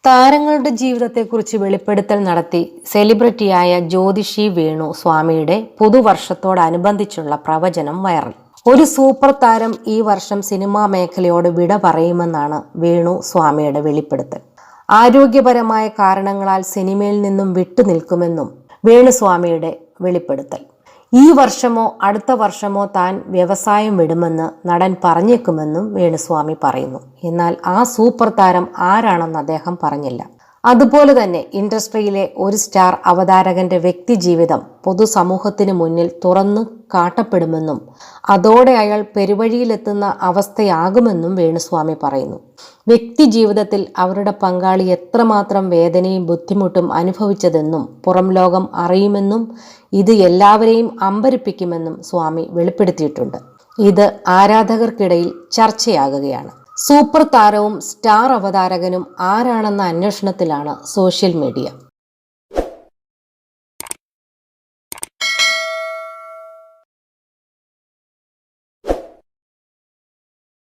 താരങ്ങളുടെ ജീവിതത്തെക്കുറിച്ച് വെളിപ്പെടുത്തൽ നടത്തി സെലിബ്രിറ്റിയായ ജ്യോതിഷി വേണു സ്വാമിയുടെ പുതുവർഷത്തോടനുബന്ധിച്ചുള്ള പ്രവചനം വൈറൽ. ഒരു സൂപ്പർ താരം ഈ വർഷം സിനിമാ മേഖലയോട് വിട പറയുമെന്നാണ് വേണു സ്വാമിയുടെ വെളിപ്പെടുത്തൽ. ആരോഗ്യപരമായ കാരണങ്ങളാൽ സിനിമയിൽ നിന്നും വിട്ടുനിൽക്കുമെന്നും വേണുസ്വാമിയുടെ വെളിപ്പെടുത്തൽ. ഈ വർഷമോ അടുത്ത വർഷമോ താൻ വ്യവസായം വിടുമെന്ന് നടൻ പറഞ്ഞേക്കുമെന്നും വേണുസ്വാമി പറയുന്നു. എന്നാൽ ആ സൂപ്പർ താരം ആരാണെന്ന് അദ്ദേഹം പറഞ്ഞില്ല. അതുപോലെ തന്നെ ഇൻഡസ്ട്രിയിലെ ഒരു സ്റ്റാർ അവതാരകന്റെ വ്യക്തി ജീവിതം പൊതുസമൂഹത്തിന് മുന്നിൽ തുറന്നു കാട്ടപ്പെടുമെന്നും അതോടെ അയാൾ പെരുവഴിയിലെത്തുന്ന അവസ്ഥയാകുമെന്നും വേണുസ്വാമി പറയുന്നു. വ്യക്തി ജീവിതത്തിൽ അവരുടെ പങ്കാളി എത്രമാത്രം വേദനയും ബുദ്ധിമുട്ടും അനുഭവിച്ചതെന്നും പുറം ലോകം അറിയുമെന്നും ഇത് എല്ലാവരെയും അമ്പരിപ്പിക്കുമെന്നും സ്വാമി വെളിപ്പെടുത്തിയിട്ടുണ്ട്. ഇത് ആരാധകർക്കിടയിൽ ചർച്ചയാകുകയാണ്. സൂപ്പർ താരവും സ്റ്റാർ അവതാരകനും ആരാണെന്ന അന്വേഷണത്തിലാണ് സോഷ്യൽ മീഡിയ.